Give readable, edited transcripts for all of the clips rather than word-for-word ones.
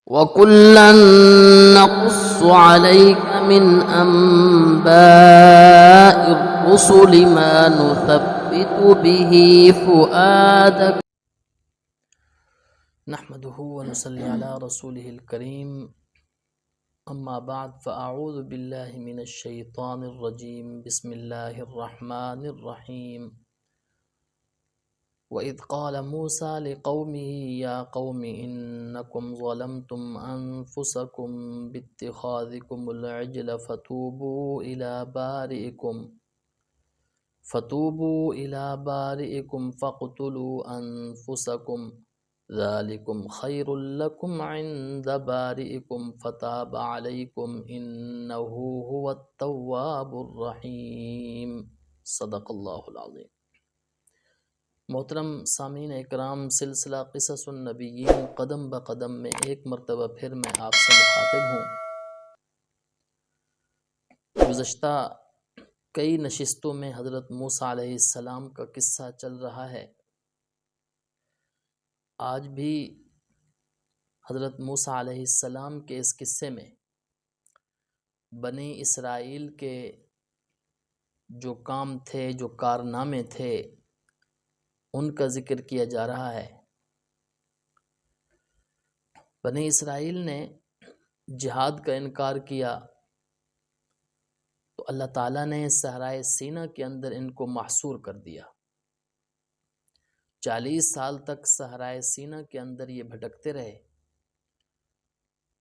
وَكُلًّا نَّقُصُّ عَلَيْكَ مِنْ أَنبَاءِ الرُّسُلِ مَا نُثَبِّتُ بِهِ فُؤَادَكَ نحمده ونصلي على رسوله الكريم اما بعد فاعوذ باللہ من الشیطان الرجیم بسم اللہ الرحمن الرحیم وَإِذْ قَالَ مُوسَى لِقَوْمِهِ يَا قَوْمِ إِنَّكُمْ ظَلَمْتُمْ أَنفُسَكُمْ بِاتِّخَاذِكُمُ الْعِجْلَ فَتُوبُوا إِلَى بَارِئِكُمْ فَاقْتُلُوا أَنفُسَكُمْ ذَلِكُمْ خَيْرٌ لَكُمْ عِنْدَ بَارِئِكُمْ فَتَابَ عَلَيْكُمْ إِنَّهُ هُوَ التَّوَّابُ الرَّحِيمُ صدق اللہ العظیم۔ محترم سامعین اکرام، سلسلہ قصص النبیین قدم بقدم میں ایک مرتبہ پھر میں آپ سے مخاطب ہوں۔ گزشتہ کئی نشستوں میں حضرت موسیٰ علیہ السلام کا قصہ چل رہا ہے۔ آج بھی حضرت موسیٰ علیہ السلام کے اس قصے میں بنی اسرائیل کے جو کام تھے، جو کارنامے تھے، ان کا ذکر کیا جا رہا ہے۔ بنی اسرائیل نے جہاد کا انکار کیا تو اللہ تعالیٰ نے صحرائے سینا کے اندر ان کو محصور کر دیا۔ 40 سال تک صحرائے سینا کے اندر یہ بھٹکتے رہے۔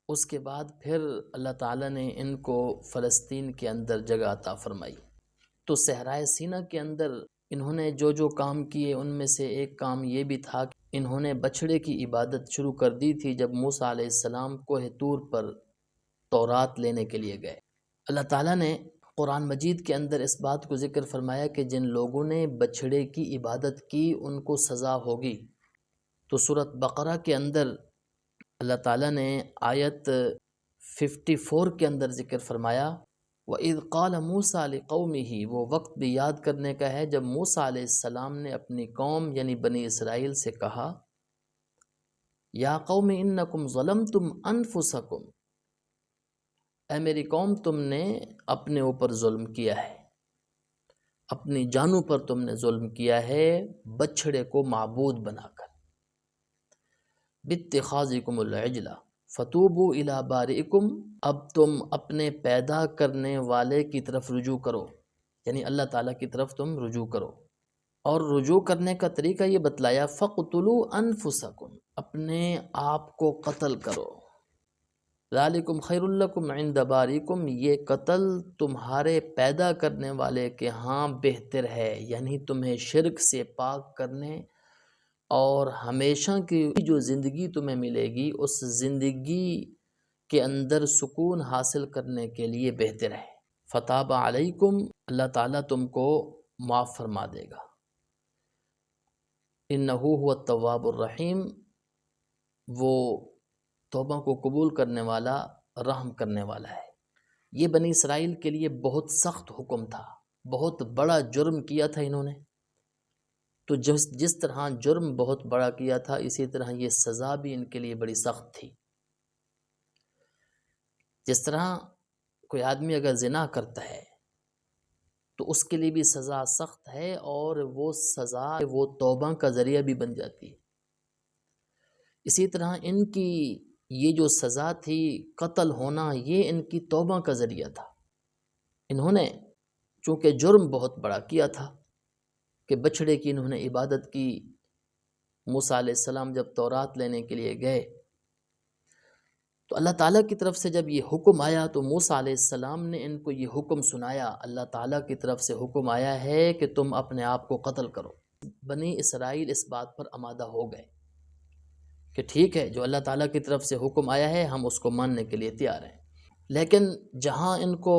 اس کے بعد پھر اللہ تعالیٰ نے ان کو فلسطین کے اندر جگہ عطا فرمائی۔ تو صحرائے سینا کے اندر انہوں نے جو جو کام کیے، ان میں سے ایک کام یہ بھی تھا کہ انہوں نے بچھڑے کی عبادت شروع کر دی تھی جب موسیٰ علیہ السلام کوہ طور پر تورات لینے کے لیے گئے۔ اللہ تعالیٰ نے قرآن مجید کے اندر اس بات کو ذکر فرمایا کہ جن لوگوں نے بچھڑے کی عبادت کی ان کو سزا ہوگی۔ تو سورۃ بقرہ کے اندر اللہ تعالیٰ نے آیت 54 کے اندر ذکر فرمایا وَإِذْ قَالَ مُوسَى لِقَوْمِهِ، وہ وقت بھی یاد کرنے کا ہے جب موسیٰ علیہ السلام نے اپنی قوم یعنی بنی اسرائیل سے کہا یا قوم انکم ظلمتم انفسکم، اے میری قوم تم نے اپنے اوپر ظلم کیا ہے، اپنی جانوں پر تم نے ظلم کیا ہے بچھڑے کو معبود بنا کر۔ باتخاذکم العجل فتوبوا الی بارئکم، اب تم اپنے پیدا کرنے والے کی طرف رجوع کرو، یعنی اللہ تعالیٰ کی طرف تم رجوع کرو۔ اور رجوع کرنے کا طریقہ یہ بتلایا فَقْتُلُوا أَنفُسَكُمْ، اپنے آپ کو قتل کرو۔ ذَلِكُمْ خَيْرٌ لَكُمْ عِنْدَ بَارِئِكُمْ، یہ قتل تمہارے پیدا کرنے والے کے ہاں بہتر ہے، یعنی تمہیں شرک سے پاک کرنے اور ہمیشہ کی جو زندگی تمہیں ملے گی اس زندگی کے اندر سکون حاصل کرنے کے لیے بہتر ہے۔ فَتَابَ عَلَيْكُمْ، اللہ تعالیٰ تم کو معاف فرما دے گا۔ اِنَّهُ هُوَ التَّوَّابُ الرَّحِيمُ، وہ توبہ کو قبول کرنے والا، رحم کرنے والا ہے۔ یہ بنی اسرائیل کے لیے بہت سخت حکم تھا، بہت بڑا جرم کیا تھا انہوں نے۔ تو جس طرح جرم بہت بڑا کیا تھا اسی طرح یہ سزا بھی ان کے لیے بڑی سخت تھی۔ جس طرح کوئی آدمی اگر زنا کرتا ہے تو اس کے لیے بھی سزا سخت ہے، اور وہ سزا وہ توبہ کا ذریعہ بھی بن جاتی ہے۔ اسی طرح ان کی یہ جو سزا تھی قتل ہونا، یہ ان کی توبہ کا ذریعہ تھا۔ انہوں نے چونکہ جرم بہت بڑا کیا تھا کہ بچھڑے کی انہوں نے عبادت کی۔ موسیٰ علیہ السلام جب تورات لینے کے لیے گئے تو اللہ تعالیٰ کی طرف سے جب یہ حکم آیا تو موسیٰ علیہ السلام نے ان کو یہ حکم سنایا، اللہ تعالیٰ کی طرف سے حکم آیا ہے کہ تم اپنے آپ کو قتل کرو۔ بنی اسرائیل اس بات پر آمادہ ہو گئے کہ ٹھیک ہے، جو اللہ تعالیٰ کی طرف سے حکم آیا ہے ہم اس کو ماننے کے لیے تیار ہیں۔ لیکن جہاں ان کو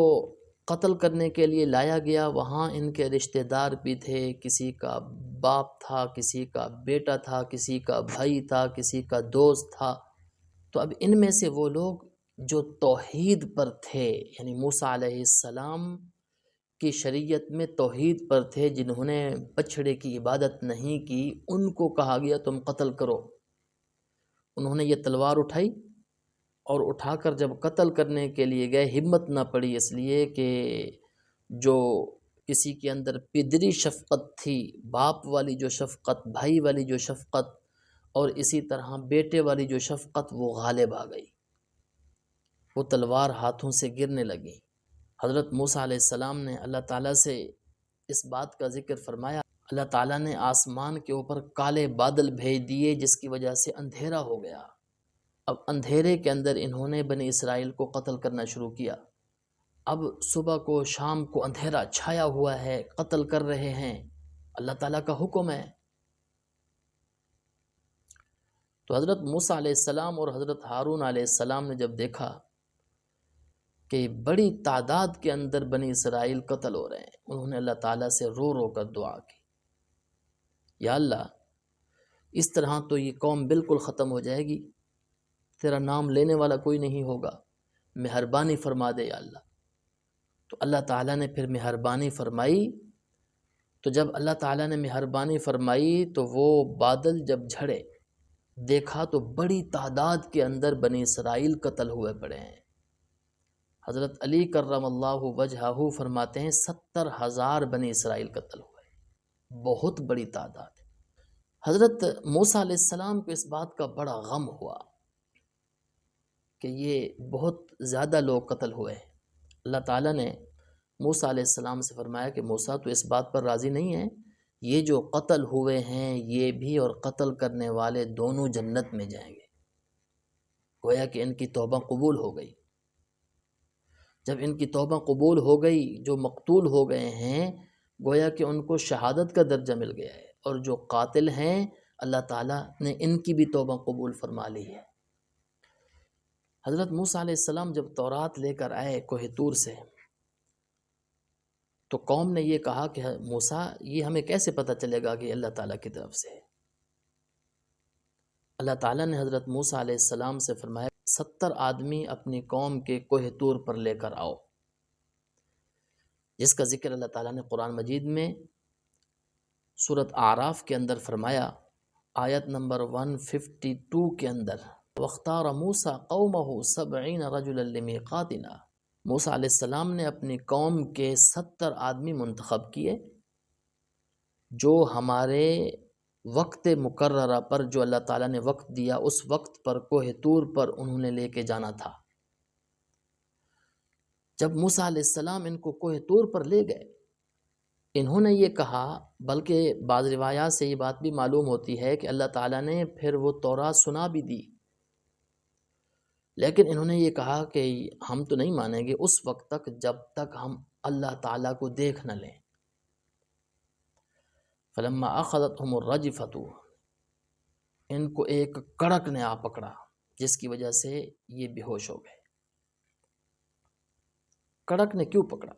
قتل کرنے کے لیے لایا گیا وہاں ان کے رشتہ دار بھی تھے، کسی کا باپ تھا، کسی کا بیٹا تھا، کسی کا بھائی تھا، کسی کا دوست تھا۔ تو اب ان میں سے وہ لوگ جو توحید پر تھے، یعنی موسیٰ علیہ السلام کی شریعت میں توحید پر تھے، جنہوں نے بچھڑے کی عبادت نہیں کی، ان کو کہا گیا تم قتل کرو۔ انہوں نے یہ تلوار اٹھائی اور اٹھا کر جب قتل کرنے کے لیے گئے، ہمت نہ پڑی، اس لیے کہ جو کسی کے اندر پدری شفقت تھی، باپ والی جو شفقت، بھائی والی جو شفقت، اور اسی طرح بیٹے والی جو شفقت، وہ غالب آ گئی، وہ تلوار ہاتھوں سے گرنے لگی۔ حضرت موسیٰ علیہ السلام نے اللہ تعالیٰ سے اس بات کا ذکر فرمایا، اللہ تعالیٰ نے آسمان کے اوپر کالے بادل بھیج دیے جس کی وجہ سے اندھیرا ہو گیا۔ اب اندھیرے کے اندر انہوں نے بنی اسرائیل کو قتل کرنا شروع کیا۔ اب صبح کو شام کو اندھیرا چھایا ہوا ہے، قتل کر رہے ہیں، اللہ تعالیٰ کا حکم ہے۔ تو حضرت موسیٰ علیہ السلام اور حضرت ہارون علیہ السلام نے جب دیکھا کہ بڑی تعداد کے اندر بنی اسرائیل قتل ہو رہے ہیں، انہوں نے اللہ تعالیٰ سے رو رو کر دعا کی، یا اللہ اس طرح تو یہ قوم بالکل ختم ہو جائے گی، تیرا نام لینے والا کوئی نہیں ہوگا، مہربانی فرما دے یا اللہ۔ تو اللہ تعالیٰ نے پھر مہربانی فرمائی۔ تو جب اللہ تعالیٰ نے مہربانی فرمائی تو وہ بادل جب جھڑے، دیکھا تو بڑی تعداد کے اندر بنی اسرائیل قتل ہوئے پڑے ہیں۔ حضرت علی کرم اللہ وجہہ فرماتے ہیں 70,000 بنی اسرائیل قتل ہوئے، بہت بڑی تعداد ہے۔ حضرت موسیٰ علیہ السلام کو اس بات کا بڑا غم ہوا کہ یہ بہت زیادہ لوگ قتل ہوئے ہیں۔ اللہ تعالیٰ نے موسیٰ علیہ السلام سے فرمایا کہ موسیٰ تو اس بات پر راضی نہیں ہے، یہ جو قتل ہوئے ہیں یہ بھی اور قتل کرنے والے دونوں جنت میں جائیں گے۔ گویا کہ ان کی توبہ قبول ہو گئی۔ جب ان کی توبہ قبول ہو گئی، جو مقتول ہو گئے ہیں گویا کہ ان کو شہادت کا درجہ مل گیا ہے، اور جو قاتل ہیں اللہ تعالیٰ نے ان کی بھی توبہ قبول فرما لی ہے۔ حضرت موسیٰ علیہ السلام جب تورات لے کر آئے کوہ طور سے، تو قوم نے یہ کہا کہ موسیٰ یہ ہمیں کیسے پتہ چلے گا کہ اللہ تعالیٰ کی طرف سے ہے؟ اللہ تعالیٰ نے حضرت موسیٰ علیہ السلام سے فرمایا 70 آدمی اپنی قوم کے کوہ طور پر لے کر آؤ، جس کا ذکر اللہ تعالیٰ نے قرآن مجید میں سورۃ اعراف کے اندر فرمایا، آیت نمبر 152 کے اندر، وَاخْتَارَ مُوسَىٰ قَوْمَهُ 70 رَجُلًا لِمِيقَاتِنَا، موسیٰ علیہ السلام نے اپنی قوم کے 70 آدمی منتخب کیے جو ہمارے وقت مقررہ پر، جو اللہ تعالیٰ نے وقت دیا اس وقت پر کوہ طور پر انہوں نے لے کے جانا تھا۔ جب موسیٰ علیہ السلام ان کو کوہ طور پر لے گئے، انہوں نے یہ کہا، بلکہ بعض روایات سے یہ بات بھی معلوم ہوتی ہے کہ اللہ تعالیٰ نے پھر وہ تورات سنا بھی دی، لیکن انہوں نے یہ کہا کہ ہم تو نہیں مانیں گے اس وقت تک جب تک ہم اللہ تعالیٰ کو دیکھ نہ لیں۔ فلما اخذتهم الرجفۃ، ان کو ایک کڑک نے آ پکڑا جس کی وجہ سے یہ بے ہوش ہو گئے۔ کڑک نے کیوں پکڑا؟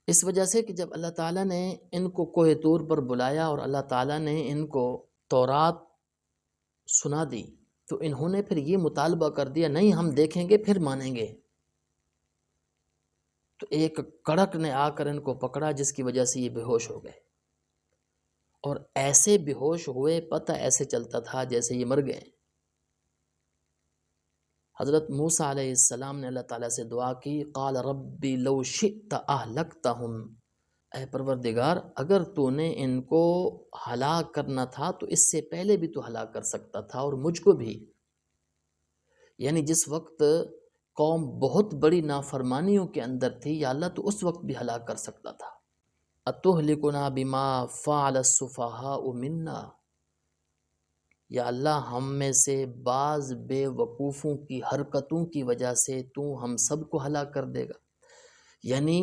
اس وجہ سے کہ جب اللہ تعالیٰ نے ان کو کوہ طور پر بلایا اور اللہ تعالیٰ نے ان کو تورات سنا دی، تو انہوں نے پھر یہ مطالبہ کر دیا، نہیں ہم دیکھیں گے پھر مانیں گے۔ تو ایک کڑک نے آ کر ان کو پکڑا جس کی وجہ سے یہ بے ہوش ہو گئے، اور ایسے بے ہوش ہوئے، پتہ ایسے چلتا تھا جیسے یہ مر گئے۔ حضرت موسیٰ علیہ السلام نے اللہ تعالیٰ سے دعا کی، قال ربی لو شئت اہلکتہم، اے پروردگار اگر تو نے ان کو ہلاک کرنا تھا تو اس سے پہلے بھی تو ہلاک کر سکتا تھا، اور مجھ کو بھی، یعنی جس وقت قوم بہت بڑی نافرمانیوں کے اندر تھی، یا اللہ تو اس وقت بھی ہلاک کر سکتا تھا۔ اتہلکنا بما فعل السفہاء منا، یا اللہ ہم میں سے بعض بے وقوفوں کی حرکتوں کی وجہ سے تو ہم سب کو ہلاک کر دے گا۔ یعنی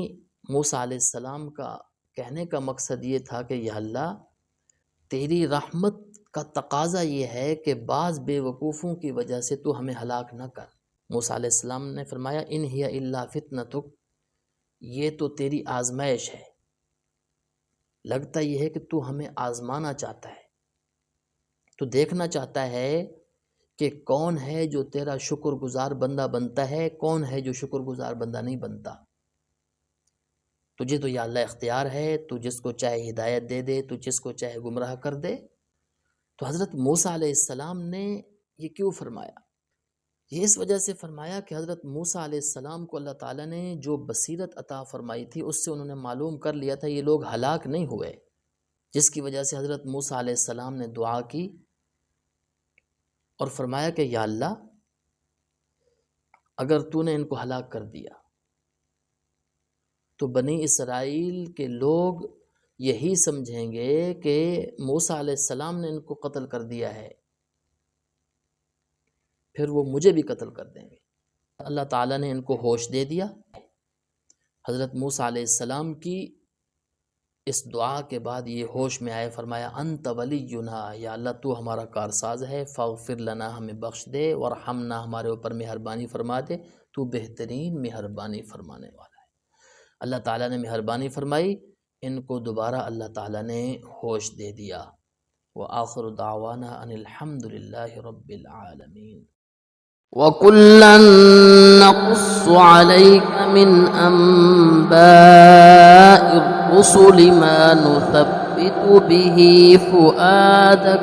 موسیٰ علیہ السلام کا کہنے کا مقصد یہ تھا کہ یا اللہ تیری رحمت کا تقاضا یہ ہے کہ بعض بے وقوفوں کی وجہ سے تو ہمیں ہلاک نہ کر۔ موسیٰ علیہ السلام نے فرمایا ان ہی الا فتنتک، یہ تو تیری آزمائش ہے، لگتا یہ ہے کہ تو ہمیں آزمانا چاہتا ہے، تو دیکھنا چاہتا ہے کہ کون ہے جو تیرا شکر گزار بندہ بنتا ہے، کون ہے جو شکر گزار بندہ نہیں بنتا۔ تجھے تو یا اللہ اختیار ہے، تو جس کو چاہے ہدایت دے دے، تو جس کو چاہے گمراہ کر دے۔ تو حضرت موسیٰ علیہ السلام نے یہ کیوں فرمایا؟ یہ اس وجہ سے فرمایا کہ حضرت موسیٰ علیہ السلام کو اللہ تعالیٰ نے جو بصیرت عطا فرمائی تھی اس سے انہوں نے معلوم کر لیا تھا یہ لوگ ہلاک نہیں ہوئے، جس کی وجہ سے حضرت موسیٰ علیہ السلام نے دعا کی اور فرمایا کہ یا اللہ اگر تو نے ان کو ہلاک کر دیا تو بنی اسرائیل کے لوگ یہی سمجھیں گے کہ موسیٰ علیہ السلام نے ان کو قتل کر دیا ہے، پھر وہ مجھے بھی قتل کر دیں گے۔ اللہ تعالیٰ نے ان کو ہوش دے دیا۔ حضرت موسیٰ علیہ السلام کی اس دعا کے بعد یہ ہوش میں آئے، فرمایا انت ولینا، یا اللہ تو ہمارا کارساز ہے، فاغفر لنا، ہمیں بخش دے، ورحمنا، ہمارے اوپر مہربانی فرما دے، تو بہترین مہربانی فرمانے والا ہے۔ اللہ تعالیٰ نے مہربانی فرمائی، ان کو دوبارہ اللہ تعالیٰ نے ہوش دے دیا۔ وآخر دعوانا ان الحمد للہ رب العالمین۔ وَكُلًّا نَّقُصُّ عَلَيْكَ مِنْ أَنبَاءِ الرُّسُلِ مَا نُثَبِّتُ بِهِ فُؤَادَكَ